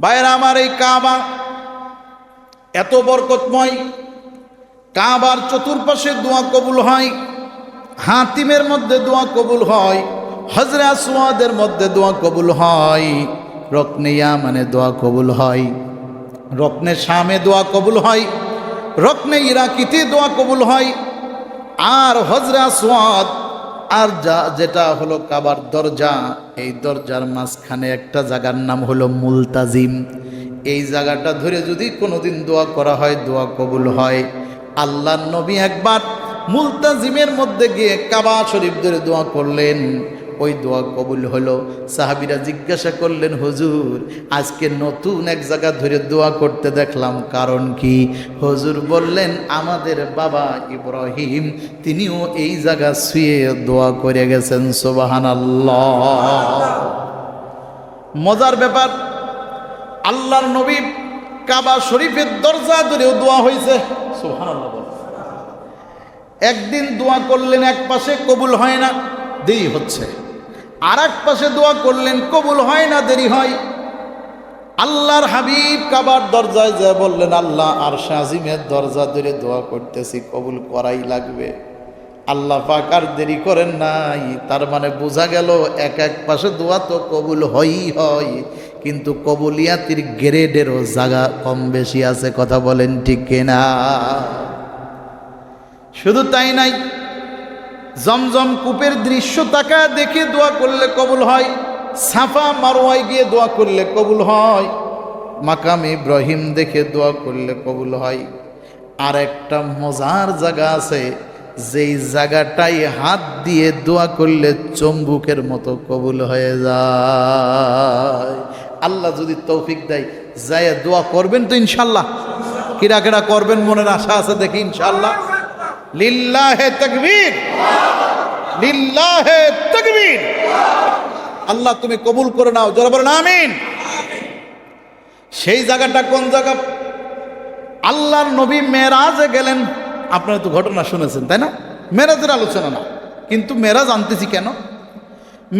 ভাইরা আমার, এই কাবা এত বরকতময়। কাবার চতুর্পাশে দোয়া কবুল হয়, হাতিমের মধ্যে দোয়া কবুল হয়, হজরে আসওয়াদের মধ্যে দোয়া কবুল হয়, রকনে ইয়ামানে দোয়া কবুল হয়, রকনে শামে দোয়া কবুল হয়, রকনে ইরাকিতে দোয়া কবুল হয়। আর হজরে আসওয়াদ আর যেটা হলো কাবার দরজা, এই দরজার মাঝখানে একটা জায়গার নাম হলো মুলতাজিম। এই জায়গাটা ধরে যদি কোনোদিন দোয়া করা হয়, দোয়া কবুল হয়। আল্লাহর নবী একবার মুলতাজিমের মধ্যে গিয়ে কাবা শরীফ ধরে দোয়া করলেন, ওই দোয়া কবুল হলো। সাহাবীরা জিজ্ঞাসা করলেন, হুজুর আজকে নতুন এক জায়গা ধরে দোয়া করতে দেখলাম, কারণ কি? হুজুর বললেন, আমাদের বাবা ইব্রাহিম তিনিও এই জায়গা শুয়ে দোয়া করে গেছেন। সুবহানাল্লাহ। মজার ব্যাপার, আল্লাহর নবী কাবা শরীফের দরজা ধরেও দোয়া হয়েছে। সুবহানাল্লাহ। একদিন দোয়া করলেন, এক পাশে কবুল হয় না, দেরি হচ্ছে। আর এক পাশে দোয়া করলেন, কবুল হয় না, দেরি হয়। আল্লাহর হাবিব কাবার দরজায় যা বললেন, আল্লাহ আরশে আজিমের দরজা ধরে দোয়া করতেছি, কবুল করাই লাগবে। আল্লাহ পাক আর দেরি করেন নাই। তার মানে বোঝা গেল, এক এক পাশে দোয়া তো কবুল হয়ই হয়, কিন্তু কবুলিয়াতির গ্রেডেরও জায়গা কম বেশি আছে। কথা বলেন ঠিক কিনা? শুধু তাই নাই, জমজম কূপের দৃশ্য তাকা দেখে দোয়া করলে কবুল হয়, সাফা মারওয়ায় গিয়ে দোয়া করলে কবুল হয়, মাকাম ইব্রাহিম দেখে দোয়া করলে কবুল হয়। আর একটা মজার জায়গা আছে, যেই জায়গাটাই হাত দিয়ে দোয়া করলে চুম্বুকের মতো কবুল হয়ে যায়। আল্লাহ যদি তৌফিক দেয়, যায় দোয়া করবেন তো ইনশাল্লাহ? কিরা কিরা করবেন মনের আশা আছে দেখি ইনশাল্লাহ। লিল্লাহে তাকবীর, লিল্লাহে তাকবীর। আল্লাহ তুমি কবুল করে নাও, জোরে বলেন আমিন। সেই জায়গাটা কোন জায়গা? আল্লাহর নবী মেরাজে গেলেন। আপনারা তো ঘটনা শুনেছেন তাই না? মেরাজের আলোচনা না, কিন্তু মেরাজ আনতেছি কেন?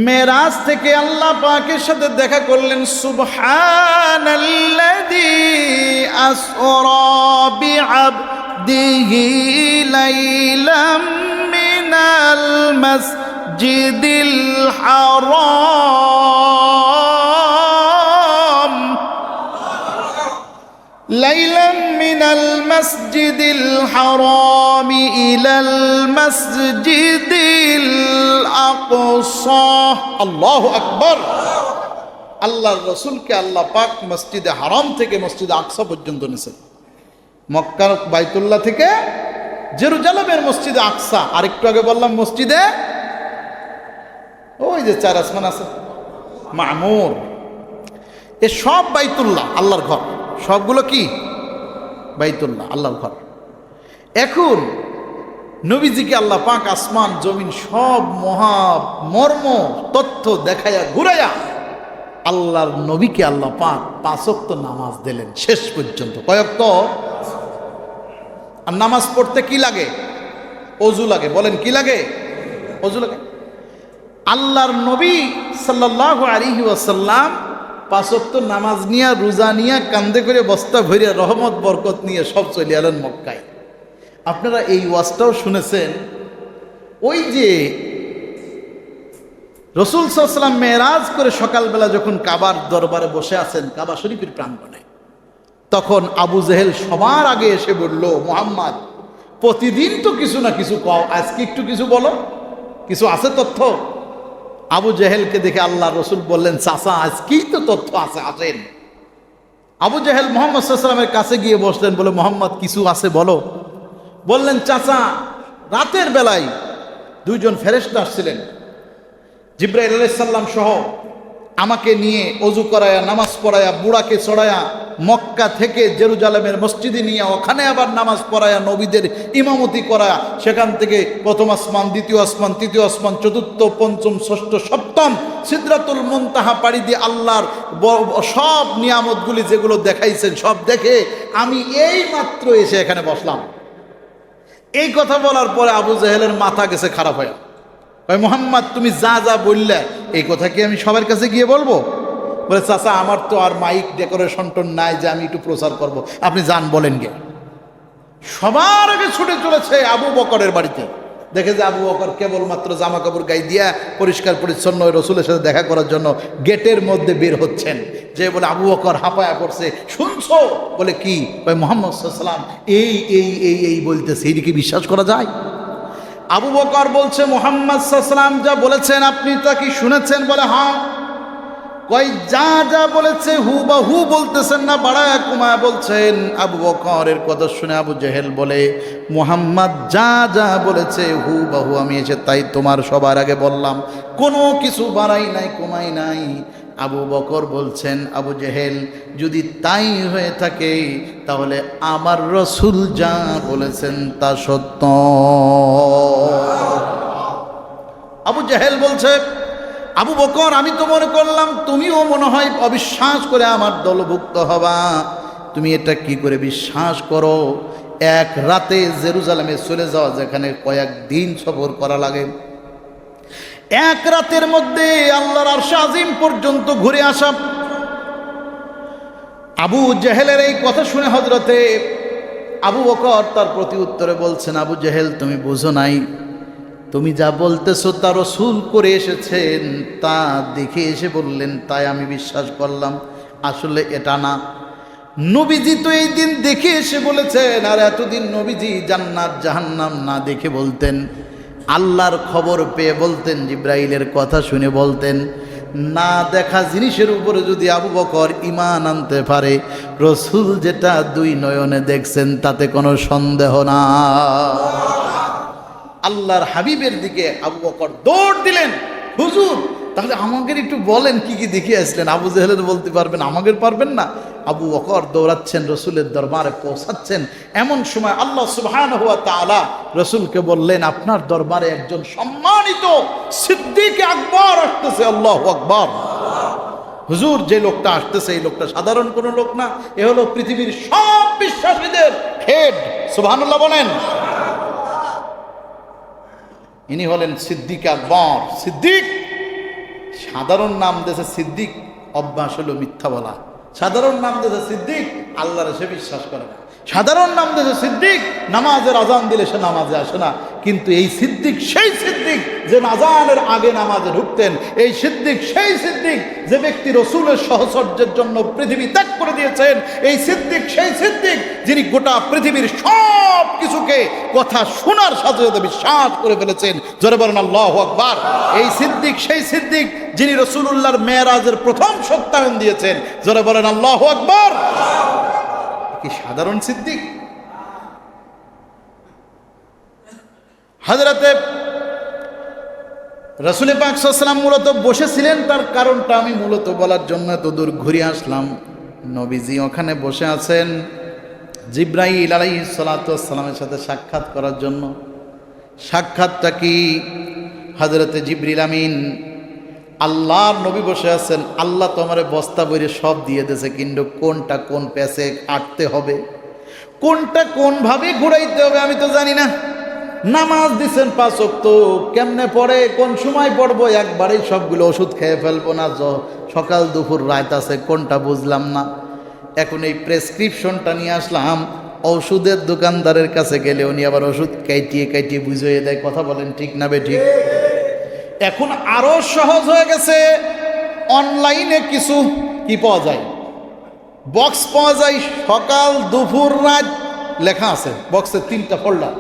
মেরাজ থেকে আল্লাহ পাকের সাথে দেখা করলেন। সুবহানাল্লাযী আসরা বিআবদিহি লাইলাম মিনাল মাসজিদিল হারাম, লাইলাম মিনাল মাসজিদিল হারাম ইলাল মাসজিদিল আকসা। আল্লাহু আকবার। আল্লাহর রাসূলকে আল্লাহ পাক মসজিদে হারাম থেকে মসজিদে আকসা পর্যন্ত নিয়েছেন। মক্কার বাইতুল্লাহ থেকে জেরুজালেমের মসজিদে আকসা, আর একটু আগে বললাম মসজিদে ওই যে চার আসমান আছে মামুর, এ সব বাইতুল্লাহ, আল্লাহর ঘর। সবগুলো কি? বাইতুল্লাহ, আল্লাহর ঘর। এখন নবীজিকে আল্লাহ পাক আসমান জমিন সব মহা মর্ম তথ্য দেখায়া ঘুরাইয়া আল্লাহর নবীকে আল্লাহ পাক 5 ওয়াক্ত নামাজ দিলেন শেষ পর্যন্ত। কয় ওয়াক্ত? আর নামাজ পড়তে কি লাগে? অজু লাগে। বলেন কি লাগে? অজু লাগে। আল্লাহর নবী সাল্লাল্লাহু আলাইহি ওয়াসাল্লাম 5 ওয়াক্ত নামাজ নিয়ে, রোজা নিয়ে, কান্দে করে বস্তা ভরিয়া রহমত বরকত নিয়ে সব চলে এলেন মক্কায়। আপনারা এই ওয়াজটাও শুনেছেন, ওই যে রাসূল সাল্লাল্লাহু আলাইহি ওয়াসাল্লাম মেরাজ করে সকালবেলা যখন কাবার দরবারে বসে আছেন, কাবা শরীফের প্রাঙ্গণে, তখন আবু জেহেল সবার আগে এসে বলল, মুহাম্মদ প্রতিদিন তো কিছু না কিছু কও, আজকে একটু কিছু বলো, কিছু আছে তথ্য? আবু জেহেলকে দেখে আল্লাহ রসুল বললেন, চাচা আজকেই তো তথ্য আছে, আসেন। আবু জেহেল মুহাম্মদ সাল্লাল্লাহু আলাইহি ওয়াসাল্লামের কাছে গিয়ে বসলেন, বলে, মুহাম্মদ কিছু আছে বলো। বললেন, চাচা রাতের বেলায় 2 জন ফেরেশতা আসছিলেন, জিবরাইল আলাইহিস সালাম সহ, আমাকে নিয়ে অজু করায়া, নামাজ পড়ায়া, বুড়াকে চড়ায়া মক্কা থেকে জেরুজালেমের মসজিদে নিয়ে ওখানে আবার নামাজ পড়ায়া, নবীদের ইমামতি করায়া, সেখান থেকে প্রথম আসমান, দ্বিতীয় আসমান, তৃতীয় আসমান, চতুর্থ, পঞ্চম, ষষ্ঠ, সপ্তম সিদরাতুল মুনতাহা পাড়ি দিয়ে আল্লাহর সব নিয়ামতগুলি যেগুলো দেখাইছেন সব দেখে আমি এই মাত্র এসে এখানে বসলাম। এই কথা বলার পরে আবু জেহেলের মাথা গেছে খারাপ হয়ে। মুহাম্মদ তুমি যা যা বললে এই কথা কি আমি সবার কাছে গিয়ে বলবো? বলে চাচা আমার তো আর মাইক ডেকোরেশন টোন নাই যে আমি একটু প্রচার করব, আপনি যান বলেন গে। সবার আগে ছুটে চলেছে আবু বকরের বাড়িতে। দেখে যে আবু বকর কেবলমাত্র জামা কাপড় গায়ে দিয়া পরিষ্কার পরিচ্ছন্ন ওই রসুলের সাথে দেখা করার জন্য গেটের মধ্যে বের হচ্ছেন। যে বলে আবু বকর হাঁপায়া পড়ছে, শুনছো? বলে কি? ভাই মুহাম্মদ সাল্লাল্লাহু আলাইহি ওয়াসাল্লাম এই বলতেছে, এইদিকে বিশ্বাস করা যায়? আবু বকর বলছে মুহাম্মদ সাল্লাল্লাহু আলাইহি ওয়াসাল্লাম যা বলেছেন আপনি তা কি শুনেছেন? বলে হ্যাঁ। কই যা যা বলেছে হুবাহু বলতেছেন না বাড়ায়া কমায়া বলছেন? আবু বকরের কথা শুনে আবু জেহেল বলে মুহাম্মদ যা যা বলেছে হুবাহু আমি এসে তাই তোমার সবার আগে বললাম, কোনো কিছু বাড়াই নাই কমাই নাই। আবু বকর বলছেন আবু জেহেল যদি তাই হয়ে থাকে তাহলে আমার রসুল যা বলেছেন তা সত্য। আবু জেহেল বলছে আবু বকর আমি তো মনে করলাম তুমিও মনে হয় অবিশ্বাস করে আমার দলভুক্ত হবা। তুমি এটা কি করে বিশ্বাস করো? এক রাতে জেরুজালেমে চলে যাওয়া যেখানে কয়েকদিন সফর করা লাগে, এক রাতের মধ্যে আল্লাহর আরশ আজিম পর্যন্ত ঘুরে আসা। আবু জেহেলের এই কথা শুনে হযরতে আবু বকর তার প্রতি উত্তরে বলছেন আবু জেহেল তুমি বুঝো নাই, তুমি যা বলতেছো তা রসুল করে এসেছেন, তা দেখে এসে বললেন তাই আমি বিশ্বাস করলাম। আসলে এটা না, নবীজি তো এই দিন দেখে এসে বলেছেন। আর এতদিন নবীজি জান্নাত জাহান্নাম না দেখে বলতেন, আল্লাহর খবর পেয়ে বলতেন, জিব্রাইলের কথা শুনে বলতেন। না দেখা জিনিসের উপরে যদি আবু বকর ঈমান আনতে পারে, রসুল যেটা দুই নয়নে দেখছেন তাতে কোনো সন্দেহ না। আল্লাহর হাবিবের দিকে আবু বকর দৌড় দিলেন, হুজুর তাহলে আমাদের একটু বলেন কি কি দেখে আসলেন? আবু জেহেলের বলতে পারবেন, আমাদের পারবেন না। আবু বকর দৌড়াচ্ছেন, রসুলের দরবারে পৌঁছাচ্ছেন। এমন সময় আল্লাহ সুবহানাহু ওয়া তাআলা রসুলকে বললেন আপনার দরবারে একজন সম্মানিত সিদ্দিক আকবর আসতেছে। আল্লাহু আকবার। হুজুর যে লোকটা আসতেছে এই লোকটা সাধারণ কোনো লোক না, এ হলো পৃথিবীর সব বিশ্বাসীদের হেড। সুবহানাল্লাহ বলেন। ইনি হলেন সিদ্দিক আকবর। সিদ্দিক সাধারণ নাম দিয়েছে সিদ্দিক, অভ্যাস হলো মিথ্যা বলা। সাধারণ নাম দিয়েছে সিদ্দিক, আল্লাহর সে বিশ্বাস করে না। সাধারণ নাম দিয়েছে সিদ্দিক, নামাজের আজান দিলে সে নামাজে আসে না। কিন্তু এই সিদ্দিক সেই সিদ্দিক যে আজানের আগে নামাজে ঢুকতেন। এই সিদ্দিক সেই সিদ্দিক যে ব্যক্তি রসুলের সহচর্যের জন্য পৃথিবী ত্যাগ করে দিয়েছেন। এই সিদ্দিক সেই সিদ্দিক যিনি গোটা পৃথিবীর সব কিছুকে কথা শোনার সাথে সাথে বিশ্বাস করে ফেলেছেন। জোরে বলেন আল্লাহু আকবার। এই সিদ্দিক সেই সিদ্দিক যিনি রসুলুল্লাহর মেরাজের প্রথম সত্যায়ন দিয়েছেন। জোরে বলেন আল্লাহু আকবার। কি সাধারণ সিদ্দিক? হযরতে রাসূল পাক সাল্লাল্লাহু আলাইহি ওয়াসাল্লাম মূলত বসেছিলেন, তার কারণটা আমি মূলত বলার জন্য এত দূর ঘুরে আসলাম। নবীজি ওখানে বসে আছেন জিবরাইল আলাইহিস সালাতু ওয়াস সালামের সাথে সাক্ষাৎ করার জন্য। সাক্ষাৎটা কি? হযরতে জিবরিল আমিন আল্লাহর নবী বসে আছেন, আল্লাহ তো আমারে বস্তা বইরে সব দিয়ে দিয়েছে, কিন্তু কোনটা কোন প্যাসে আটতে হবে, কোনটা কোনভাবে ঘুরাইতে হবে আমি তো জানি না। নামাজ দিচ্ছেন 5 ওয়াক্ত, কেমনে পড়ে, কোন সময় পড়বো, একবারেই সবগুলো ওষুধ খেয়ে ফেলবো না, সকাল দুপুর রাত আছে, কোনটা বুঝলাম না। এখন এই প্রেসক্রিপশনটা নিয়ে আসলাম। ওষুধের দোকানদারের কাছে গেলে উনি আবার ওষুধ কাইটিয়ে বুঝিয়ে দেয়। কথা বলেন ঠিক না বে ঠিক? এখন আরো সহজ হয়ে গেছে, অনলাইনে কিছু কি পাওয়া যায়, বক্স পাওয়া যায়, সকাল দুপুর রাত লেখা আছে বক্সে 3টা ফোল্ডার।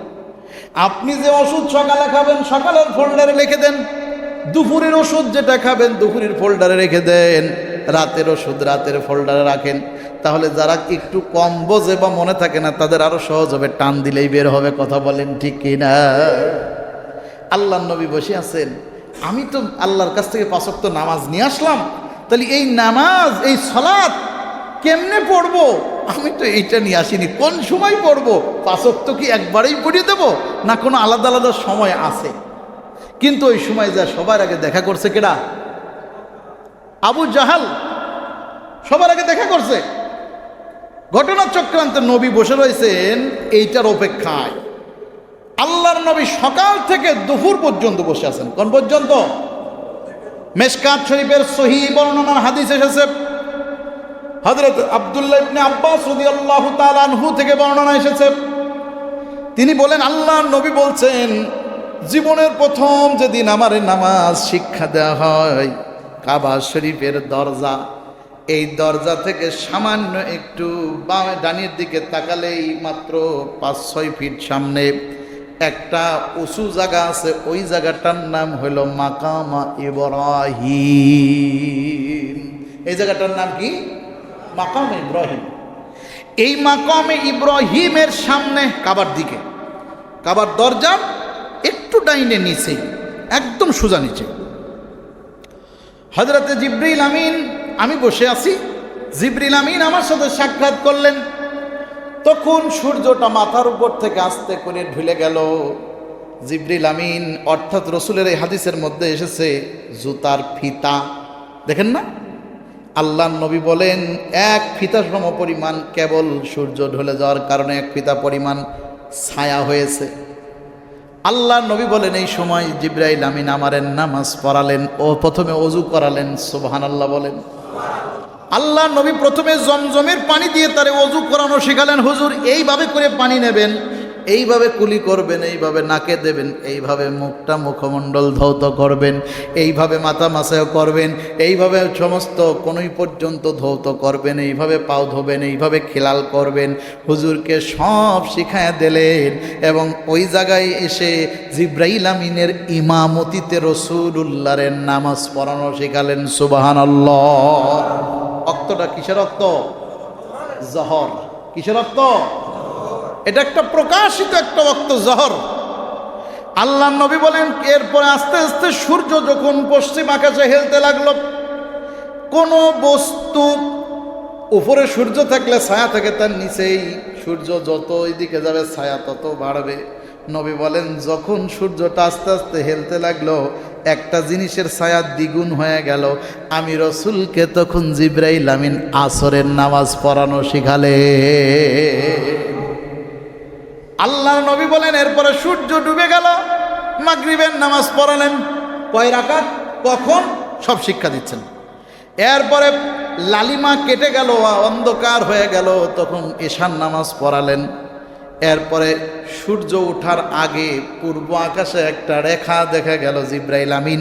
আপনি যে ওষুধ সকালে খাবেন সকালের ফোল্ডারে লিখে দেন, দুপুরের ওষুধ যেটা খাবেন দুপুরের ফোল্ডারে রেখে দেন, রাতের ওষুধ রাতের ফোল্ডারে রাখেন। তাহলে যারা একটু কম বোঝে বা মনে থাকে না তাদের আরো সহজ হবে, টান দিলেই বের হবে। কথা বলেন ঠিক কিনা? আল্লাহর নবী বসে আছেন, আমি তো আল্লাহর কাছ থেকে 5 ওয়াক্ত নামাজ নিয়ে আসলাম, তাহলে এই নামাজ এই সালাত কেমনে পড়বো? আমি তো এইটা নিয়ে আসিনি, কোন সময় পড়বো? 5 ওয়াক্ত কি একবারেই পড়িয়ে দেবো, না কোনো আলাদা আলাদা সময় আছে? কিন্তু ওই সময় যা সবার আগে দেখা করছে কেডা? আবু জাহাল সবার আগে দেখা করছে। ঘটনা চক্রান্তে নবী বসে রয়েছেন এইটার অপেক্ষায়। আল্লাহর নবী সকাল থেকে দুপুর পর্যন্ত বসে আছেন। কোন পর্যন্ত? মেশকাত শরীফের সহিহ বর্ণনার হাদিস এসেছে, হযরত আব্দুল্লাহ ইবনে আব্বাস রাদিয়াল্লাহু তাআলা আনহু থেকে বর্ণনা এসেছে, তিনি বলেন আল্লাহর নবী বলছেন, জীবনের প্রথম যেদিন আমার নামাজ শিক্ষা দেওয়া হয়, কাবা শরীফের দরজা, এই দরজা থেকে সামান্য একটু বামে ডানের দিকে তাকালেই মাত্র 5-6 ফিট সামনে একটা উঁচু জায়গা আছে, ওই জায়গাটার নাম হলো মাকামা ইব্রাহিম। এই জায়গাটার নাম কি? মাকামে ইব্রাহিম। এই মাকামে ইব্রাহিমের সামনে কাবার দিকে, কাবার দরজা একটু ডাইনে নিচে, একদম সোজা নিচে, হযরতে জিবরিল আমিন, আমি বসে আছি, জিবরিল আমিন আমার সাথে সাক্ষাৎ করলেন। তখন সূর্যটা মাথার উপর থেকে আস্তে করে ঢুলে গেল। জিবরিল আমিন অর্থাৎ রসুলের এই হাদিসের মধ্যে এসেছে জুতার ফিতা, দেখেন না, আল্লাহর নবী বলেন 1 ফিতা সম পরিমাণ কেবল সূর্য ঢলে যাওয়ার কারণে 1 ফিতা পরিমাণ ছায়া হয়েছে। আল্লাহর নবী বলেন এই সময় জিবরাইল আমিন আমারের নামাজ পড়ালেন, ও প্রথমে ওযু করালেন, সুবহানাল্লাহ বলেন। আল্লাহর নবী প্রথমে জমজমের পানি দিয়ে তারে ওযু করানো শেখালেন, হুজুর এইভাবে করে পানি নেবেন, এইভাবে কুলি করবেন, এইভাবে নাকে দেবেন, এইভাবে মুখটা মুখমণ্ডল ধৌত করবেন, এইভাবে মাথা মাসাও করবেন, এইভাবে সমস্ত কনুই পর্যন্ত ধৌত করবেন, এইভাবে পাও ধোবেন, এইভাবে খিলাল করবেন। হুজুরকে সব শিখায়া দিলেন এবং ওই জায়গায় এসে জিবরাইল আমিনের ইমামতিতে রাসূলুল্লাহর নামাজ পড়ানো শেখালেন, সুবহানাল্লাহ। অক্তটা কিসের অক্ত? জহর। কিসের অক্ত? এটা একটা প্রকাশিত একটা ওয়াক্ত জহর। আল্লাহর নবী বলেন এরপরে আস্তে আস্তে সূর্য যখন পশ্চিম আকাশে হেলতে লাগলো, কোনো বস্তু উপরে সূর্য থাকলে ছায়া থাকে তার নিচেই, সূর্য যত ওইদিকে যাবে ছায়া তত বাড়বে। নবী বলেন যখন সূর্যটা আস্তে আস্তে হেলতে লাগলো, একটা জিনিসের ছায়া দ্বিগুণ হয়ে গেল। আমি রসুলকে তখন জিবরাইল আমিন আসরের নামাজ পড়ানো শিখালে। আল্লাহর নবী বলেন এরপরে সূর্য ডুবে গেল, মাগরিবের নামাজ পড়ালেন। কয় রাকাত, কখন, সব শিক্ষা দিচ্ছেন। এরপরে লালিমা কেটে গেল, অন্ধকার হয়ে গেল, তখন এশার নামাজ পড়ালেন। এরপরে সূর্য ওঠার আগে পূর্ব আকাশে একটা রেখা দেখা গেল, জিবরাইল আমিন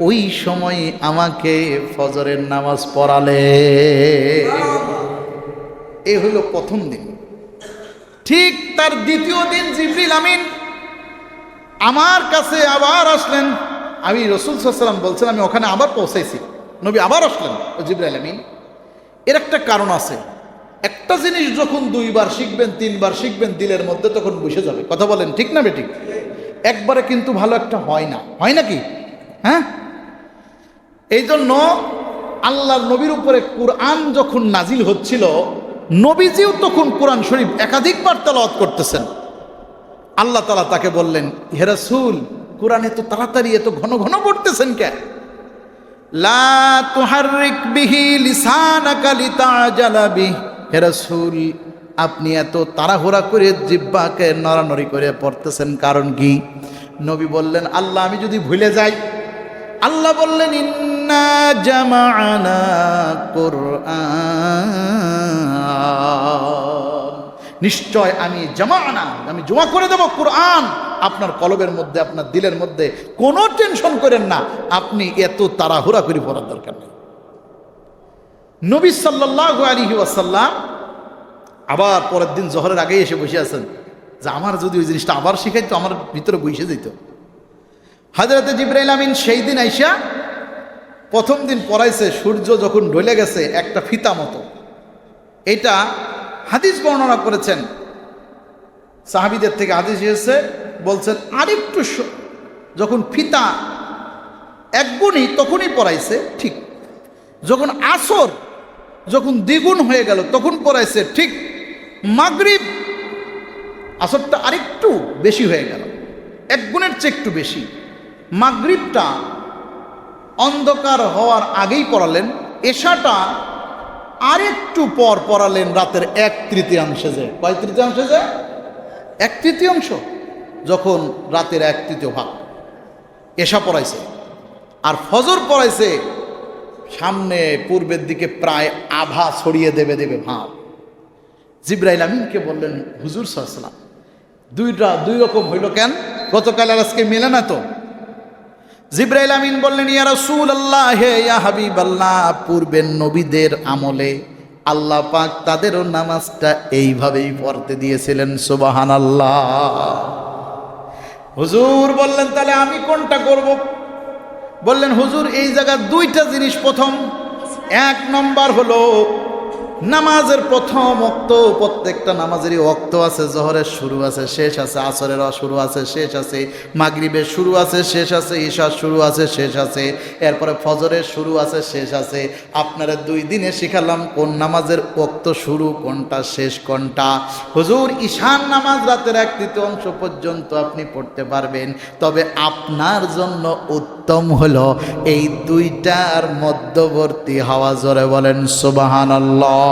ওই সময় আমাকে ফজরের নামাজ পড়ালে। এই হইল প্রথম দিন। ঠিক তার দ্বিতীয় দিন জিবরিল আমিন আমার কাছে আবার আসলেন। আমি রাসূল সাল্লাল্লাহু আলাইহি ওয়াসাল্লাম বলছেন আমি ওখানে আবার পৌঁছাইছি, নবী আবার আসলেন। জিবরাইল আমিন, এর একটা কারণ আছে। একটা জিনিস যখন 2 বার শিখবেন, 3 বার শিখবেন, দিলের মধ্যে তখন বসে যাবে। কথা বলেন ঠিক না বেঠিক? একবারে কিন্তু ভালো একটা হয় না, হয় নাকি? হ্যাঁ, এই জন্য আল্লাহর নবীর উপরে কুরআন যখন নাজিল হচ্ছিল, নবীজিও তখন কোরআন শরীফ একাধিকবার তেলাওয়াত করতেছেন। আল্লাহ তাআলা তাকে বললেন, হে রাসূল, কোরআন এত তাড়াতাড়ি এত ঘন ঘন পড়তেছেন কেন? লা তুহাররিক বিহি লিসানাকা লিতাজালা বিহি। হে রাসূল, আপনি এত তাড়াহুড়া করে জিহ্বাকে নড়ানড়ি করে পড়তেছেন, কারণ কি? নবী বললেন, আল্লাহ আমি যদি ভুলে যাই। আল্লাহ বললেন, ইন্না জামা'না কুরআন, নিশ্চয় আমি জামা'না, আমি জমা করে দেব কুরআন আপনার কলবের মধ্যে, আপনার দিলের মধ্যে। কোনো টেনশন করেন না, আপনি এত তাড়াহুড়া করে পড়ার দরকার নেই। নবী সাল্লাল্লাহু আলাইহি ওয়াসাল্লাম আবার পরের দিন জোহরের আগেই এসে বসে আছেন, যে আমার যদি ওই জিনিসটা আবার শিখাইতো, আমার ভিতরে বসে যেত। হযরতে জিবরাইল আমিন সেই দিন আইসা প্রথম দিন পড়াইছে, সূর্য যখন ঢলে গেছে একটা ফিতা মতো। এটা হাদিস বর্ণনা করেছেন সাহাবীদের থেকে, হাদিস এসেছে, বলছেন আরেকটু যখন ফিতা একগুণই তখনই পড়াইছে, ঠিক যখন আসর যখন দ্বিগুণ হয়ে গেল তখন পড়াইছে, ঠিক মাগরিব আসরটা আরেকটু বেশি হয়ে গেল, এক গুণের চেয়ে একটু বেশি। মাগরিবটা অন্ধকার হওয়ার আগেই পড়ালেন, এশাটা আরেকটু পর পড়ালেন রাতের 1/3 যে। কয় তৃতীয়াংশে যে? 1/3, যখন রাতের 1/3 ভাগ এশা পড়াইছে। আর ফজর পড়াইছে সামনে পূর্বের দিকে প্রায় আভা ছড়িয়ে দেবে ভাব। জিবরাইল আমিনকে বললেন, হুজুর সাল্লাল্লাহু আলাইহি ওয়াসাল্লাম দুই রকম হইল কেন? গতকাল আর আজকে মেলে না তো? জিবরাইল আমিন বললেন, ইয়া রাসূলুল্লাহ, হে ইয়া হাবিবাল্লাহ, পূর্বের নবীদের আমলে আল্লাহ পাক তাদেরও নামাজটা এইভাবেই পড়তে দিয়েছিলেন। সুবহানাল্লাহ। হুজুর বললেন, তাহলে আমি কোনটা করব? বললেন, হুজুর এই জায়গায় দুইটা জিনিস। প্রথম, এক নম্বর হলো নামাজের প্রথম ওয়াক্ত, প্রত্যেকটা নামাজেরই ওয়াক্ত আছে। জোহরের শুরু আছে, শেষ আছে, আসরের শুরু আছে, শেষ আছে, মাগরিবের শুরু আছে, শেষ আছে, ইশার শুরু আছে, শেষ আছে, এরপরে ফজরের শুরু আছে, শেষ আছে। আপনারা 2 দিনে শিখালাম কোন নামাজের ওয়াক্ত শুরু কোনটা, শেষ কোনটা। হুজুর ঈশান নামাজ রাতের 1/3 পর্যন্ত আপনি পড়তে পারবেন, তবে আপনার জন্য উত্তম হলো এই দুইটার মধ্যবর্তী হওয়া। জোরে বলেন সুবহানাল্লাহ।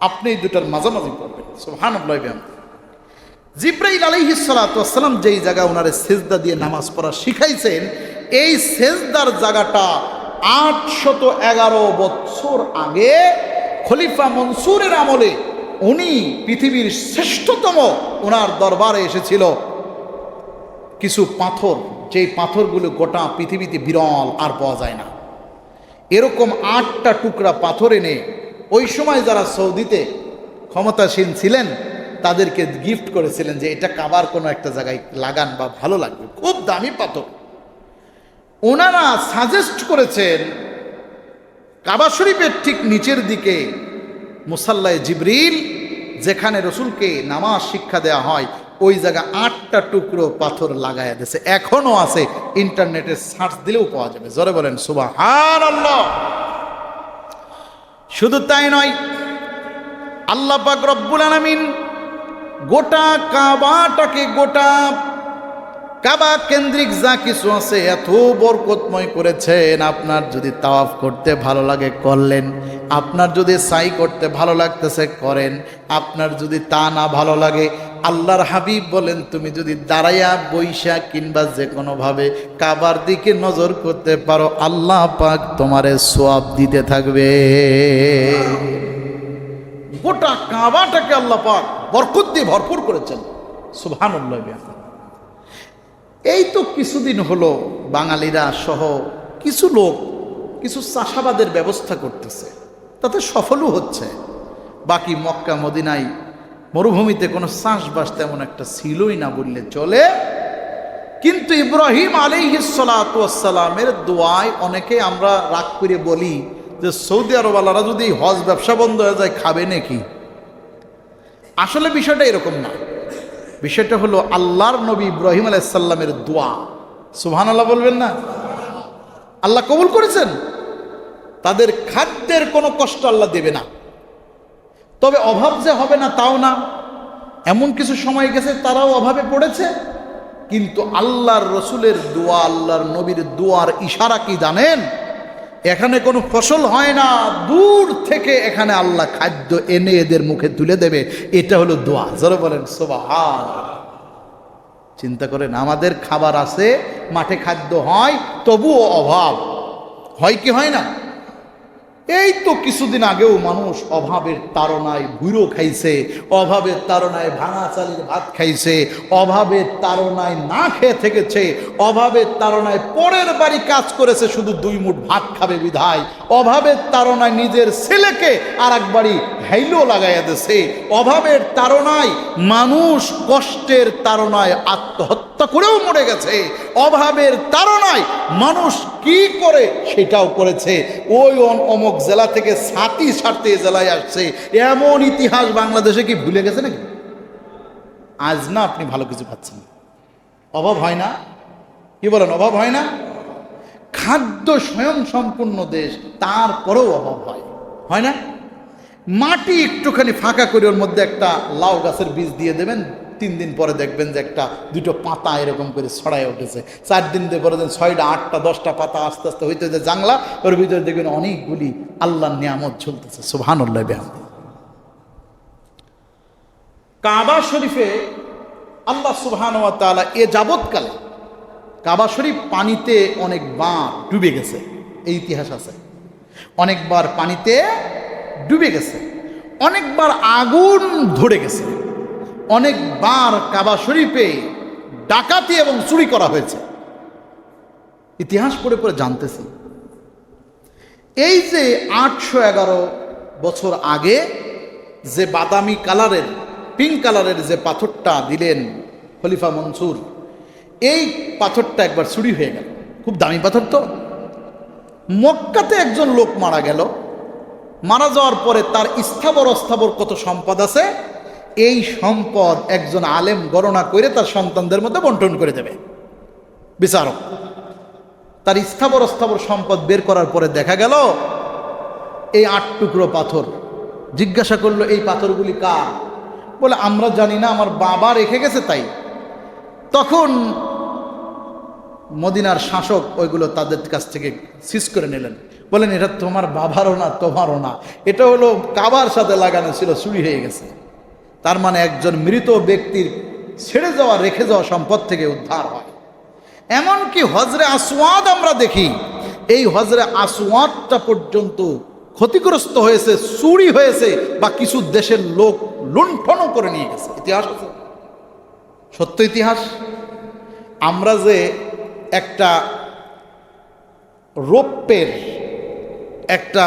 আপনি এই দুটার মাঝামাঝি করবেন। সুবহানাল্লাহ। জিবরাইল আলাইহিস সালাতু ওয়াস সালাম যেই জায়গা ওনারে সিজদা দিয়ে নামাজ পড়া শিখাইছেন, এই সিজদার জায়গাটা 811 বছর আগে খলিফা মনসুরের আমলে উনি পৃথিবীর শ্রেষ্ঠতম ওনার দরবারে এসেছিল কিছু পাথর, যেই পাথরগুলো গোটা পৃথিবীতে বিরল, আর পাওয়া যায় না। এরকম 8টা টুকরা পাথর এনে ওই সময় যারা সৌদিতে ক্ষমতাসীন ছিলেন তাদেরকে গিফট করেছিলেন যে এটা কাবার কোনো একটা জায়গায় লাগান বা ভালো লাগবে, খুব দামি পাথর। ওনারা সাজেস্ট করেছেন কাবা শরীফের ঠিক নিচের দিকে মুসাল্লায়ে জিবরিল, যেখানে রসুলকে নামাজ শিক্ষা দেওয়া হয়, ওই জায়গা 8টা টুকরো পাথর লাগাইয়া দিয়েছে। এখনো আছে, ইন্টারনেটে সার্চ দিলেও পাওয়া যাবে। জোরে বলেন সুবহানাল্লাহ। শুধু তাই নয়, আল্লাহ পাক রব্বুল আলামিন গোটা কাবাটাকে, গোটা কাবা কেন্দ্রিক যা কিছু আছে এত বরকতময় করেছেন। আপনার যদি তাওয়াফ করতে ভালো লাগে করলেন, আপনার যদি সাই করতে ভালো লাগতেছে করেন, আপনার যদি তা না ভালো লাগে, আল্লাহর হাবিব বলেন তুমি যদি দাঁড়াইয়া বইসা কিংবা যে কোনোভাবে কাবার দিকে নজর করতে পারো, আল্লাহ পাক তোমারে সওয়াব দিতে থাকবে। গোটা কাবাটাকে আল্লাহ পাক বরকত দিয়ে ভরপুর করেছেন। সুবহানাল্লাহ। এই তো কিছুদিন হলো বাঙালিরা সহ কিছু লোক কিছু চাষাবাদের ব্যবস্থা করতেছে, তাতে সফলও হচ্ছে। বাকি মক্কা মদিনায় মরুভূমিতে কোনো চাষবাস তেমন একটা ছিলই না বললে চলে। কিন্তু ইব্রাহিম আলাইহিস সালাতু ওয়াস সালামের দোয়ায় অনেকে আমরা রাগ করে বলি যে সৌদি আরবওয়ালারা যদি হজ ব্যবসা বন্ধ হয়ে যায় খাবে নাকি? আসলে বিষয়টা এরকম না। বিষয়টা হলো আল্লাহর নবী ইব্রাহিম আলাইহিস সালামের দোয়া। সুবহানাল্লাহ বলবেন না? আল্লাহ কবুল করেছেন। তাদের খাদ্যের কোনো কষ্ট আল্লাহ দেবে না, তবে অভাব যে হবে না তাও না। এমন কিছু সময় গেছে তারাও অভাবে পড়েছে, কিন্তু আল্লাহর রসুলের দোয়া, আল্লাহর নবীর দোয়ার ইশারা কি জানেন? এখানে কোনো ফসল হয় না, দূর থেকে এখানে আল্লাহ খাদ্য এনে এদের মুখে তুলে দেবে। এটা হলো দোয়া। জোরে বলেন সুবহানাল্লাহ। চিন্তা করেন, আমাদের খাবার আছে, মাঠে খাদ্য হয়, তবুও অভাব হয় কি হয় না? এই তো কিছুদিন আগেও মানুষ অভাবের তাড়নায় ভুঁড়ো খাইছে, অভাবের তাড়নায় ভাঙা চালের ভাত খাইছে, অভাবের তাড়নায় না খেয়ে থেকেছে, অভাবের তাড়নায় পরের বাড়ি কাজ করেছে শুধু 2 মুঠ ভাত খাবে বিধায়, অভাবের তাড়নায় নিজের ছেলেকে আর এক বাড়ি হাইলো লাগাইয়া দিয়েছে, অভাবের তাড়নায় মানুষ কষ্টের তাড়নায় আত্মহত্যা করেও মরে গেছে, অভাবের তাড়নায় মানুষ কি করে সেটাও করেছে। ওই অমুক জেলা থেকে ছাতি ছাড়তে জেলায় আসছে, এমন ইতিহাস বাংলাদেশে কি ভুলে গেছে নাকি? আজ না আপনি ভালো কিছু পাচ্ছেন, অভাব হয় না? কি বলেন, অভাব হয় না? খাদ্য স্বয়ং সম্পূর্ণ দেশ, তারপরেও অভাব হয় না? মাটি একটুখানি ফাঁকা করে ওর মধ্যে একটা লাউ গাছের বীজ দিয়ে দেবেন, 3 দিন পরে দেখবেন যে 1-2 পাতা এরকম করে ছড়ায় উঠেছে। 4 দিন পরে 6টা 8টা 10টা পাতা আস্তে আস্তে হইতে যে জাংলা, ওর ভিতরে দেখবেন অনেকগুলি আল্লাহর নিয়ামত ঝুলতেছে। সুবহানাল্লাহ। কাবা শরীফে আল্লাহ সুবহানাহু ওয়া তাআলা এ যাবৎকালে কাবা শরীফ পানিতে অনেকবার ডুবে গেছে, এই ইতিহাস আছে। অনেকবার পানিতে ডুবে গেছে, অনেকবার আগুন ধরে গেছে, অনেকবার কাবা শরীফে ডাকাতি এবং চুরি করা হয়েছে। ইতিহাস পড়ে পড়ে জানতেছি, এই যে 811 বছর আগে যে বাদামি কালারের, পিঙ্ক কালারের যে পাথরটা দিলেন খলিফা মনসুর, এই পাথরটা একবার চুরি হয়ে গেল। খুব দামি পাথর তো। মক্কাতে একজন লোক মারা গেল, মারা যাওয়ার পরে তার স্থাবর অস্থাবর কত সম্পদ আছে, এই সম্পদ একজন আলেম গণনা করে তার সন্তানদের মধ্যে বন্টন করে দেবে বিচারক। তার স্থাবর অস্থাবর সম্পদ বের করার পরে দেখা গেল এই 8 টুকরো পাথর। জিজ্ঞাসা করলো, এই পাথরগুলি কার? বলে, আমরা জানি না, আমার বাবা রেখে গেছে তাই। তখন মদিনার শাসক ওইগুলো তাদের কাছ থেকে সিজ করে নিলেন, বলেন এটা তোমার বাবারও না, তোমারও না, এটা হলো কাবার সাথে লাগানো ছিল, চুরি হয়ে গেছে। তার মানে একজন মৃত ব্যক্তির ছেড়ে যাওয়া, রেখে যাওয়া সম্পদ থেকে উদ্ধার হয়। এমনকি হজরে আসওয়াদ আমরা দেখি, এই হজরে আসওয়াদটা পর্যন্ত ক্ষতিগ্রস্ত হয়েছে, চুরি হয়েছে, বা কিছু দেশের লোক লুণ্ঠনও করে নিয়ে গেছে। ইতিহাস আছে, সত্য ইতিহাস। আমরা যে একটা রৌপ্যের একটা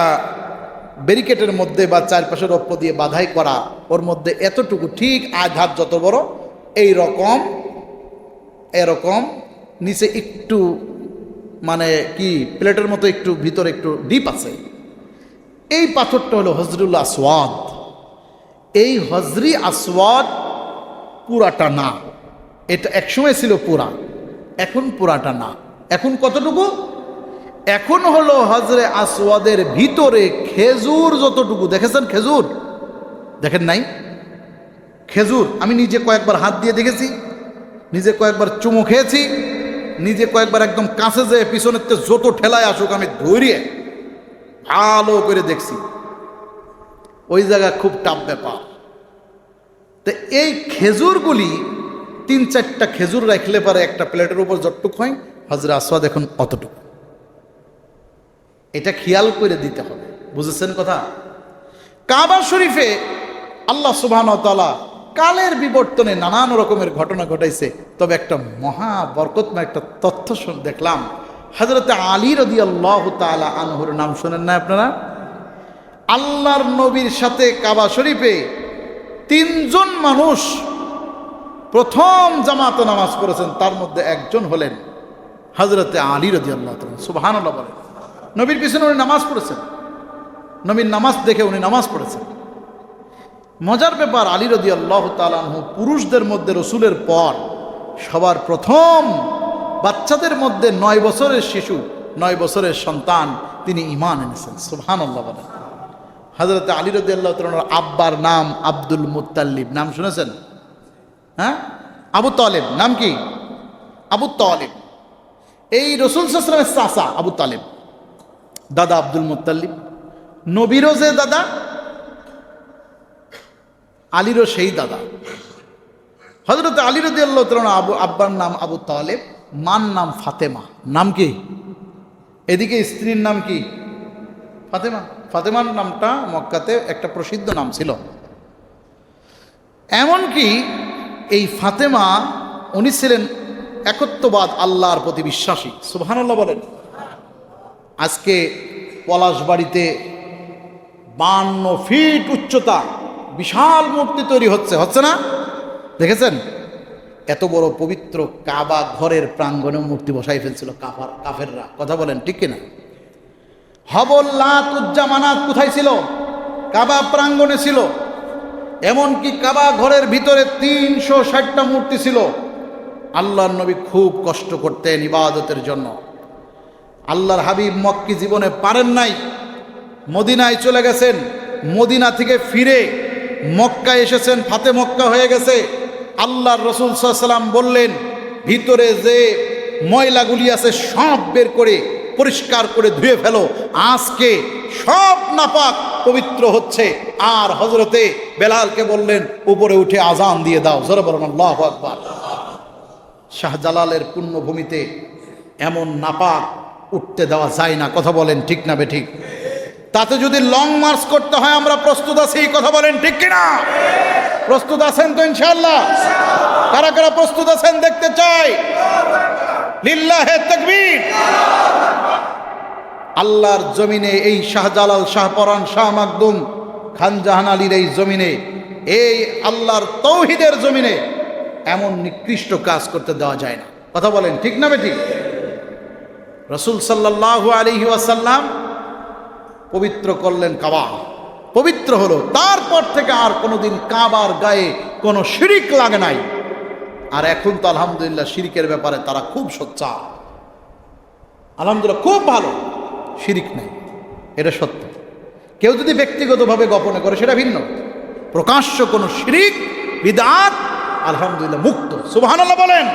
ব্যারিকেডের মধ্যে বা চারপাশে রৌপ্য দিয়ে বাধাই করা, ওর মধ্যে এতটুকু ঠিক আঘাত যত বড়, এই রকম এরকম নিচে একটু মানে কি প্লেটের মতো একটু ভিতরে একটু ডিপ আছে। এই পাথরটা হলো হজরুল আসওয়াদ। এই হজরি আসওয়াদ পুরাটা না, এটা একসময় ছিল পুরা, এখন পুরাটা না। এখন কতটুকু? এখন হলো হজরে আসওয়াদের ভিতরে খেজুর যতটুকু, দেখেছেন খেজুর? দেখেন নাই? খেজুর আমি নিজে কয়েকবার হাত দিয়ে দেখেছি, নিজে কয়েকবার চুমু খেয়েছি, নিজে কয়েকবার একদম কাছে যেয়ে পিছনের যত ঠেলায় আসুক আমি ধরিয়ে ভালো করে দেখছি। ওই জায়গা খুব টাফ ব্যাপার। তো এই খেজুরগুলি 3-4টা খেজুর রাখলে পারে একটা প্লেটের উপর যতটুকু হয়, হজরে আসওয়াদ এখন অতটুকু। এটা খেয়াল করে দিতে হবে, বুঝেছেন কথা? কাবা শরীফে আল্লাহ সুবহানাহু ওয়া তাআলা কালের বিবর্তনে নানান রকমের ঘটনা ঘটাইছে। তবে একটা মহা বরকতময় একটা তথ্য দেখলাম। হযরতে আলী রাদিয়াল্লাহু তাআলা আনহুর নাম শোনেন না আপনারা? আল্লাহর নবীর সাথে কাবা শরীফে 3 জন মানুষ প্রথম জামাতে নামাজ পড়েছেন, তার মধ্যে একজন হলেন হযরতে আলী রাদিয়াল্লাহু তাআলা। সুবহানাল্লাহ বলেন। নবীর পিছনে উনি নামাজ পড়েছেন, নবীর নামাজ দেখে উনি নামাজ পড়েছেন। মজার ব্যাপার, আলী রাদিয়াল্লাহু তাআলা আনহু পুরুষদের মধ্যে রসুলের পর সবার প্রথম বাচ্চাদের মধ্যে 9 বছরের শিশু, 9 বছরের সন্তান, তিনি ঈমান এনেছেন। সুবহানাল্লাহ বলেন। হযরতে আলী রাদিয়াল্লাহু তাআলার আব্বার নাম আব্দুল মুত্তালিব, নাম শুনেছেন? হ্যাঁ, আবু তালেব। নাম কি? আবু তালেব। এই রাসূল সাল্লাল্লাহু আলাইহি ওয়াসাল্লামের চাচা আবু তালেব, দাদা আব্দুল মুত্তালিব। নবীরও যে দাদা, আলীরও সেই দাদা। হযরত আলী রাদিয়াল্লাহু তাআলা আব্বার নাম আবু তালেব, মার নাম ফাতেমা। নাম কি? এদিকে স্ত্রীর নাম কি? ফাতেমা। ফাতেমার নামটা মক্কাতে একটা প্রসিদ্ধ নাম ছিল। এমনকি এই ফাতেমা উনি ছিলেন একত্ববাদ, আল্লাহর প্রতি বিশ্বাসী। সুবহানাল্লাহ বলেন। আজকে পলাশবাড়িতে 52 ফিট উচ্চতা বিশাল মূর্তি তৈরি হচ্ছে না? দেখেছেন? এত বড় পবিত্র কাবা ঘরের প্রাঙ্গণে মূর্তি বসাই ফেলছিল কাফেররা। কথা বলেন ঠিক কিনা? হবল, লাত, উজ্জা, মানাত কোথায় ছিল? কাবা প্রাঙ্গণে ছিল। এমনকি কাবা ঘরের ভিতরে 360টা মূর্তি ছিল। আল্লাহর নবী খুব কষ্ট করতেন ইবাদতের জন্য। আল্লাহর হাবিব মক্কি জীবনে পারেন নাই, মদিনায় চলে গেছেন। মদিনা থেকে ফিরে মক্কায় এসেছেন, ফাতে মক্কা হয়ে গেছে। আল্লাহর রাসূল সাল্লাল্লাহু আলাইহি ওয়াসাল্লাম বললেন, ভিতরে যে ময়লাগুলি আছে সব বের করে পরিষ্কার করে ধুয়ে ফেলো, আজকে সব নাপাক পবিত্র হচ্ছে। আর হযরতে বেলালকে বললেন, উপরে উঠে আজান দিয়ে দাও। জোরে বলুন আল্লাহু আকবার। শাহজালালের পুণ্যভূমিতে এমন নাপাক উঠতে দেওয়া যায় না। কথা বলেন ঠিক না বেঠিক? তাতে যদি লং মার্চ করতে হয় আমরা প্রস্তুত আছি। কথা বলেন ঠিক কিনা? প্রস্তুত আছেন তো ইনশাআল্লাহ? কারা কারা প্রস্তুত আছেন দেখতে চাই। লিল্লাহে তাকবীর। আল্লাহর জমিনে এই শাহজালাল, শাহপরান, শাহ মাকদুম, খান জাহান আলীর এই জমিনে, এই আল্লাহর তৌহিদের জমিনে এমন নিকৃষ্ট কাজ করতে দেওয়া যায় না। কথা বলেন ঠিক না বেঠিক? রাসূল সাল্লাল্লাহু আলাইহি ওয়াসাল্লাম পবিত্র করলেন কাবা, পবিত্র হলো। তারপর থেকে আর কোনোদিন কাবার গায়ে কোনো শিরিক লাগে নাই। আর এখন তো আলহামদুলিল্লাহ শিরিকের ব্যাপারে তারা খুব সোচ্চার, আলহামদুলিল্লাহ খুব ভালো, শিরিক নেই, এটা সত্য। কেউ যদি ব্যক্তিগতভাবে গোপনে করে সেটা ভিন্ন, প্রকাশ্য কোনো শিরিক বিদআত আলহামদুলিল্লাহ মুক্ত। সুবহানাল্লাহ বলেন।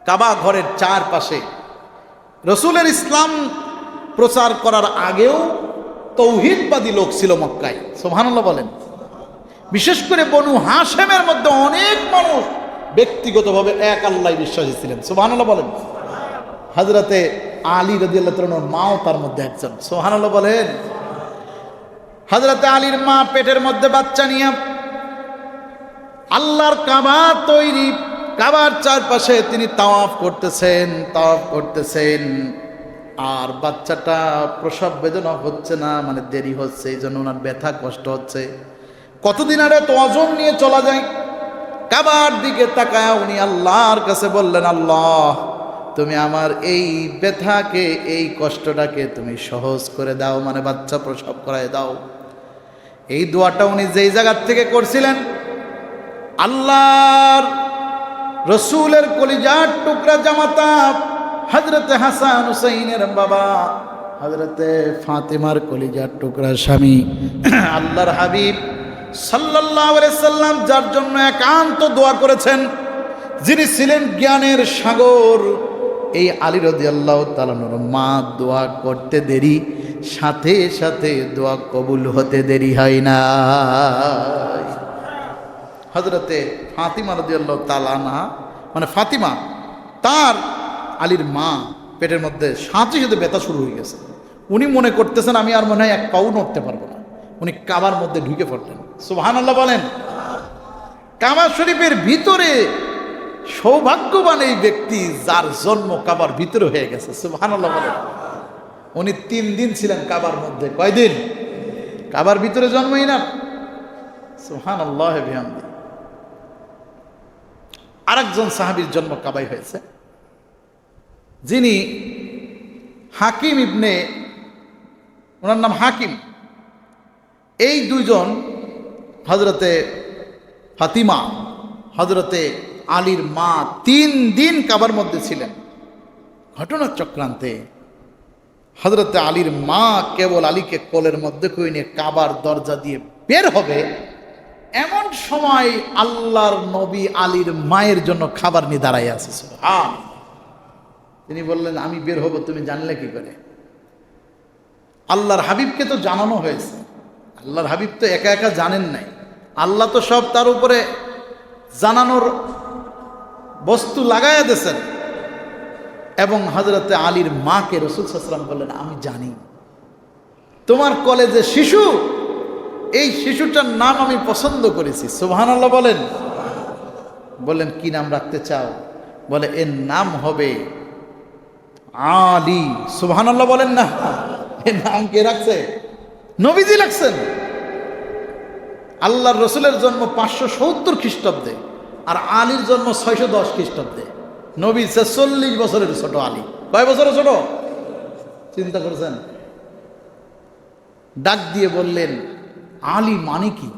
কাবা ঘরের চারপাশে রসুলের ইসলাম প্রচার করার আগেও তৌহিদবাদী লোক ছিল মক্কায়। সুবহানাল্লাহ বলেন। বিশেষ করে বনু হাশেমের মধ্যে অনেক মানুষ ব্যক্তিগতভাবে এক আল্লাহ বিশ্বাসী ছিলেন। সুবহানাল্লাহ বলেন। হযরতে আলী রাদিয়াল্লাহু তাআলার মাও তার মধ্যে একজন। সুবহানাল্লাহ বলেন। হযরতে আলীর মা পেটের মধ্যে বাচ্চা নিয়ে আল্লাহর কাবা তৈরি, কাবার চারপাশে তিনি তাওয়াফ করতেছেন, আর বাচ্চাটা প্রসব বেদনা হচ্ছে না, মানে দেরি হচ্ছে, এই জন্য ওনার ব্যথা কষ্ট হচ্ছে। কতদিন আরে তো ওজন নিয়ে চলা যায়। কাবার দিকে তাকায়া উনি আল্লাহর কাছে বললেন, আল্লাহ তুমি আমার এই ব্যথাকে, এই কষ্টটাকে তুমি সহজ করে দাও, মানে বাচ্চা প্রসব করায় দাও। এই দোয়াটা উনি যেই জায়গার থেকে করছিলেন, আল্লাহর রসুলের কলিজার টুকরা জামাতা হযরতে হাসান হুসাইনের বাবা হযরতে ফাতেমার কলিজার টুকরা স্বামী আল্লাহর হাবিব সাল্লাল্লাহু আলাইহি সাল্লাম, যার জন্য একান্ত দোয়া করেছেন, যিনি ছিলেন জ্ঞানের সাগর, এই আলী রাদিয়াল্লাহু তাআলার মা দোয়া করতে দেরি, সাথে সাথে দোয়া কবুল হতে দেরি হয় না। হযরতে ফাতিমা রাদিয়াল্লাহু তাআলা আনহা, মানে ফাতিমা, তার আলীর মা পেটের মধ্যে সাথে সাথে ব্যথা শুরু হয়ে গেছে। উনি মনে করতেছেন আমি আর মনে হয় এক পাও নড়তে পারবো না। উনি কাবার মধ্যে ঢুকে পড়লেন। সুবহানাল্লাহ বলেন। কাবা শরীফের ভিতরে সৌভাগ্যবান এই ব্যক্তি যার জন্ম কাবার ভিতরে হয়ে গেছে। সুবহানাল্লাহ বলেন। উনি 3 দিন ছিলেন কাবার মধ্যে। কয়দিন? কাবার ভিতরে জন্মই না। সুবহানাল্লাহ বিহামদি। আরেকজন সাহাবীর জন্ম কাবায় হয়েছে, যিনি হাকিম ইবনে, ওনার নাম হাকিম। এই দুইজন হযরতে ফাতিমা, হযরতে আলীর মা 3 দিন কাবার মধ্যে ছিলেন। ঘটনার চক্রান্তে হযরতে আলীর মা কেবল আলীকে কোলের মধ্যে করে নিয়ে কাবার দরজা দিয়ে বের হবে, এমন সময় আল্লাহর নবী আলীর মায়ের জন্য খাবার নিয়ে দাঁড়াই আছে। সুবহানাল্লাহ। তিনি বললেন আমি বের হব, তুমি জানলে কি করে? আল্লাহর হাবিবকে তো জানানো হয়েছে। আল্লাহর হাবিব তো একা একা জানেন নাই, আল্লাহ তো সব তার উপরে জানানোর বস্তু লাগাইয়া দিয়েছেন। এবং হযরতে আলীর মাকে রাসূল সাল্লাল্লাহু আলাইহি ওয়াসাল্লাম বললেন আমি জানি তোমার কোলে যে শিশু, এই শিশুটার নাম আমি পছন্দ করেছি। সুবহানাল্লাহ বলেন। বললেন কি নাম রাখতে চাও? বলে এর নাম হবে আলী। সুবহানাল্লাহ বলেন না। এর নাম কে রাখছে? নবীজি রাখছেন। আল্লাহর রসুলের জন্ম 570 খ্রিস্টাব্দে, আর আলীর জন্ম 610 খ্রিস্টাব্দে। নবী 40 বছরের ছোট, আলী কয় বছরের ছোট চিন্তা করেছেন? ডাক দিয়ে বললেন আলী মানে কি?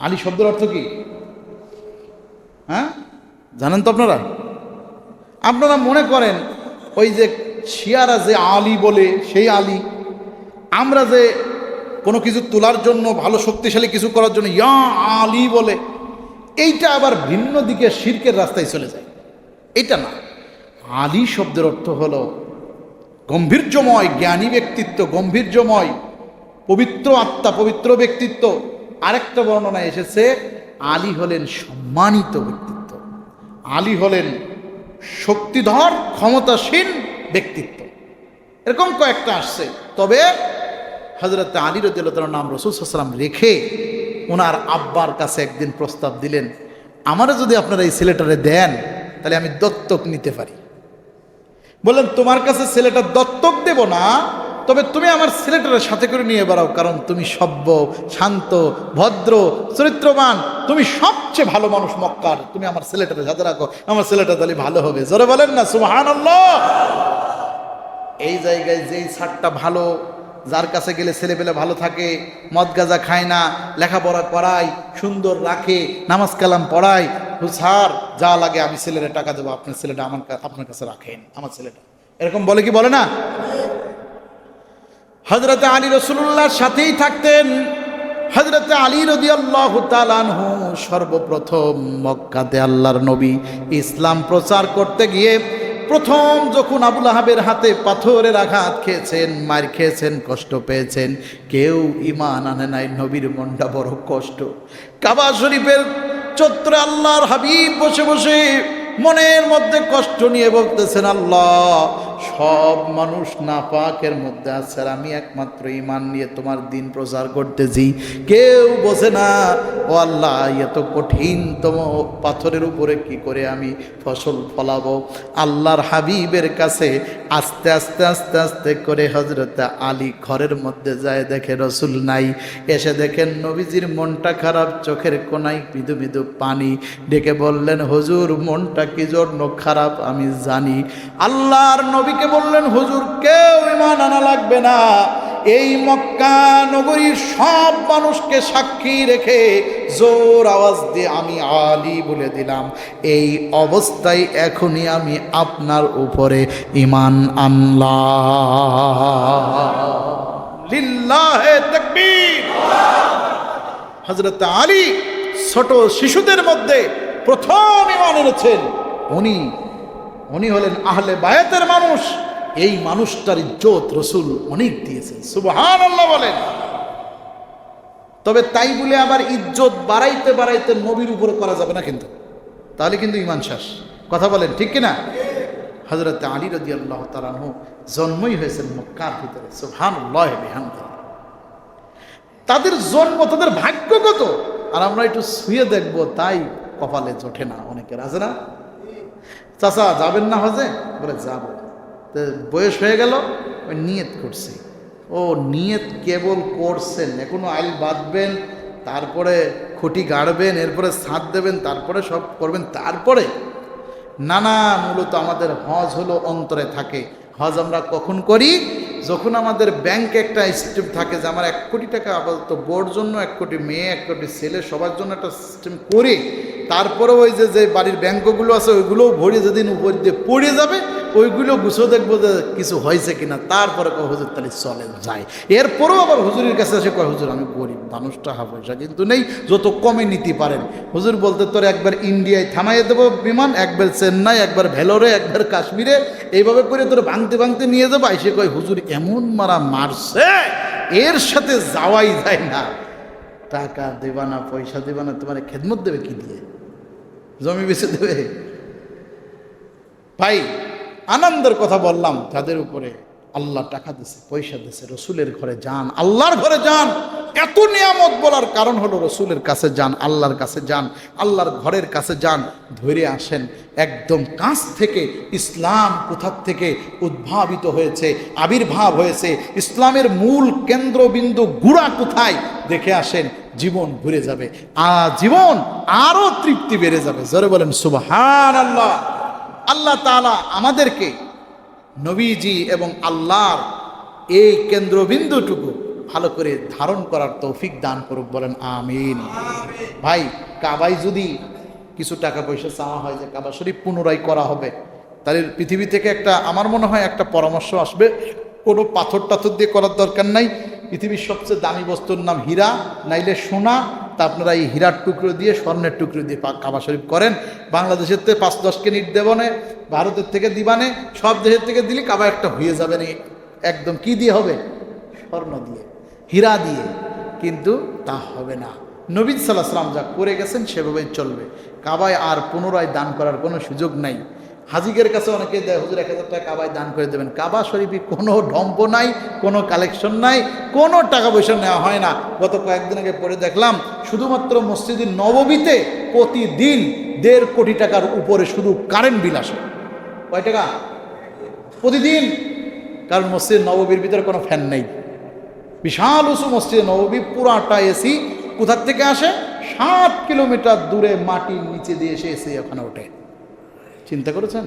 আলী শব্দের অর্থ কি? হ্যাঁ জানেন তো আপনারা? আপনারা মনে করেন ওই যে শিয়ারা যে আলী বলে সেই আলী, আমরা যে কোনো কিছু তোলার জন্য, ভালো শক্তিশালী কিছু করার জন্য ইয়া আলী বলে, এইটা আবার ভিন্ন দিকে শিরকের রাস্তায় চলে যায়। এটা না, আলী শব্দের অর্থ হলো গম্ভীর্যময় জ্ঞানী ব্যক্তিত্ব, গম্ভীর্যময় পবিত্র আত্মা, পবিত্র ব্যক্তিত্ব। আরেকটা বর্ণনায় এসেছে আলী হলেন সম্মানিত ব্যক্তিত্ব। আলী হলেন শক্তিধর ক্ষমতাসীন ব্যক্তিত্ব, এরকম কয়েকটা আসছে। তবে হযরত আলী রাদিয়াল্লাহু তাআলার নাম রাসূল সাল্লাল্লাহু আলাইহি ওয়াসাল্লাম রেখে ওনার আব্বার কাছে একদিন প্রস্তাব দিলেন, আমারও যদি আপনারা এই ছেলেটারে দেন তাহলে আমি দত্তক নিতে পারি। বললেন তোমার কাছে ছেলেটা দত্তক দেব না, তবে তুমি আমার ছেলেটার সাথে করে নিয়ে বেড়াও, কারণ তুমি সভ্য, শান্ত, ভদ্র, চরিত্রবান, তুমি সবচেয়ে ভালো মানুষ মক্কার, তুমি আমার ছেলেটার সাথে রাখো, আমার ছেলেটা তাহলে ভালো হবে। জোরে বলেন না সুবহানাল্লাহ। এই জায়গায় যেই ছাড়টা ভালো, যার কাছে গেলে ছেলেপেলে ভালো থাকে, মদ গাঁজা খায় না, লেখাপড়া করায়, সুন্দর রাখে, নামাজ কালাম পড়ায়, স্যার যা লাগে আমি ছেলেরা টাকা দেবো, আপনার ছেলেটা আপনার কাছে রাখেন, আমার ছেলেটা, এরকম বলে কি বলে না? হযরত আলী রাসূলুল্লাহর সাথেই থাকতেন। হযরত আলী রাদিয়াল্লাহু তাআলা আনহু সর্বপ্রথম মক্কাতে আল্লাহর নবী ইসলাম প্রচার করতে গিয়ে প্রথম যখন আবু লাহাবের হাতে পাথরের আঘাত খেয়েছেন, মার খেয়েছেন, কষ্ট পেয়েছেন, কেউ ঈমান আনে নাই। নবীর মনটা বড় কষ্ট। কাবা শরীফের চত্বরে আল্লাহর হাবিব বসে বসে মনের মধ্যে কষ্ট নিয়ে বলতেছেন, আল্লাহ সব মানুষ নাপাকের মধ্যে আছে, আর আমি একমাত্র ঈমান নিয়ে তোমার দিন প্রচার করতেছি, কেউ বোঝে না। ও আল্লাহ, এত কঠিনতম পাথরের উপরে কি করে আমি ফসল ফলাবো? আল্লাহর হাবিবের কাছে আস্তে আস্তে আস্তে আস্তে করে হযরত আলী ঘরের মধ্যে যায়, দেখে রসুল নাই। এসে দেখেন নবীজির মনটা খারাপ, চোখের কোনায় মৃদু মৃদু পানি। ডেকে বললেন, হুজুর মনটা কি জন্য খারাপ আমি জানি। আল্লাহর নবীকে বললেন, হুজুর কেউ ঈমান আনা লাগবে না, এই মক্কা নগরীর সব মানুষকে সাক্ষী রেখে জোর আওয়াজ দিয়ে আমি আলী বলে দিলাম, এই অবস্থায় এখনই আমি আপনার উপরে ঈমান আনলাম। লিল্লাহে তাকবীর। হযরত আলী ছোট শিশুদের মধ্যে প্রথম ঈমান এনেছেন। উনি হলেন আহলে বায়াতের মানুষ। এই মানুষটার ইজ্জত রাসূল অনেক দিয়েছেন, সুবহানাল্লাহ বলেন। তবে তাই বলে আবার ইজ্জত বাড়াইতে বাড়াইতে নবীর উপরে করা যাবে না কিন্তু, তাহলে কিন্তু ঈমান শেষ। কথা বলেন ঠিক কিনা? হযরত আলী রাদিয়াল্লাহু তাআলা আনহু জন্মই হয়েছেন মক্কার ভিতরে, সুবহানাল্লাহ বিহামদিহি। তাদের জন্ম, তাদের ভাগ্য কত, আর আমরা একটু শুয়ে দেখবো তাই কপালে জোটে না অনেকের, আছে না? চাচা যাবেন না হজে? বলে যাবো। তো বয়স হয়ে গেল, ওই নিয়ত করছে। ও নিয়ত কেবল করছেন, এখনো আইল বাঁধবেন, তারপরে খুঁটি গাড়বেন, এরপরে ছাদ দেবেন, তারপরে সব করবেন, তারপরে না না। মূলত আমাদের হজ হলো অন্তরে থাকে। হজ আমরা কখন করি? যখন আমাদের ব্যাংকে একটা সিস্টেম থাকে যে আমার 1 কোটি টাকা আপাতত বোর্ড জন্য, 1 কোটি মেয়ে, 1 কোটি ছেলে, সবার জন্য একটা সিস্টেম করে, তারপরে ওই যে বাড়ির ব্যাংকগুলো আছে ওইগুলোও ভরে যেদিন উপর দিয়ে পড়ে যাবে, ওইগুলো গুছো দেখবো যে কিছু হয়েছে কিনা, তারপরে কয় হুজুর তাহলে চলে যায়। এরপরেও আবার হুজুরের কাছে এসে কয়, হুজুর আমি গরিব মানুষ, টাকা পয়সা কিন্তু নেই, যত কমে নিতে পারেন। হুজুর বলতে তোর একবার ইন্ডিয়ায় থামাইয়ে দেবো বিমান, একবার চেন্নাই, একবার ভেলোরে, একবার কাশ্মীরে, এইভাবে করে তোর ভাঙতে ভাঙতে নিয়ে যাবো। এসে কয়, হুজুর এমন মারা মারছে, এর সাথে যাওয়াই যায় না। টাকা দেবা না, পয়সা দেবা না, তোমার খেদমত দেবে কি দিয়ে? জমি বেচে দেবে? ভাই আনন্দের কথা বললাম, যাদের উপরে আল্লাহ টাকা দিছে, পয়সা দিছে, রসুলের ঘরে যান, আল্লাহর ঘরে যান। এত নিয়ামত বলার কারণ হলো রসুলের কাছে যান, আল্লাহর কাছে যান, আল্লাহর ঘরের কাছে যান, ধরে আসেন একদম কাছ থেকে ইসলাম কোথা থেকে উদ্ভাবিত হয়েছে, আবির্ভাব হয়েছে, ইসলামের মূল কেন্দ্রবিন্দু গুড়া কোথায় দেখে আসেন, জীবন ঘুরে যাবে, জীবন আরো তৃপ্তি বেড়ে যাবে। জোরে বলেন সুবহানাল্লাহ। আল্লাহ তাআলা আমাদেরকে নবীজি এবং আল্লাহর এই কেন্দ্রবিন্দুটুকু ভালো করে ধারণ করার তৌফিক দান করুক, বলেন আমিন। ভাই কাবায় যদি কিছু টাকা পয়সা চাওয়া হয় যে কাবা শরীফ পুনরায় করা হবে, তাহলে পৃথিবী থেকে একটা, আমার মনে হয় একটা পরামর্শ আসবে, কোনো পাথর টাথর দিয়ে করার দরকার নাই। পৃথিবীর সবচেয়ে দামি বস্তুর নাম হীরা, নাইলে সোনা। তা আপনারা এই হীরার টুকরো দিয়ে, স্বর্ণের টুকরো দিয়ে কাবা শরীফ করেন। বাংলাদেশের থেকে 5-10 নিট দেবনে, ভারতের থেকে দিবানে, সব দেশের থেকে দিলে কাবা একটা হয়ে যাবে না একদম। কি দিয়ে হবে? স্বর্ণ দিয়ে, হীরা দিয়ে। কিন্তু তা হবে না। নবী সাল্লাল্লাহু আলাইহি ওয়াসাল্লাম যা করে গেছেন সেভাবেই চলবে। কাবায় আর পুনরায় দান করার কোনো সুযোগ নাই। হাজিদের কাছে অনেকে দেয়, হুজুর 1000 টাকা কাবায় দান করে দেবেন। কাবা শরীফে কোনো ঢম্প নাই, কোনো কালেকশন নাই, কোনো টাকা পয়সা নেওয়া হয় না। গত কয়েকদিন আগে পরে দেখলাম শুধুমাত্র মসজিদে নববীতে প্রতিদিন 1.5 কোটি টাকার উপরে শুধু কারেন্ট বিল আসে। কয় টাকা প্রতিদিন? কারণ মসজিদ নববীর ভিতরে কোনো ফ্যান নেই, বিশাল উঁচু মসজিদ নববী, পুরাটা এসি। কোথার থেকে আসে? 7 কিলোমিটার দূরে মাটির নিচে দিয়ে এসে এসি ওখানে ওঠে। চিন্তা করেছেন?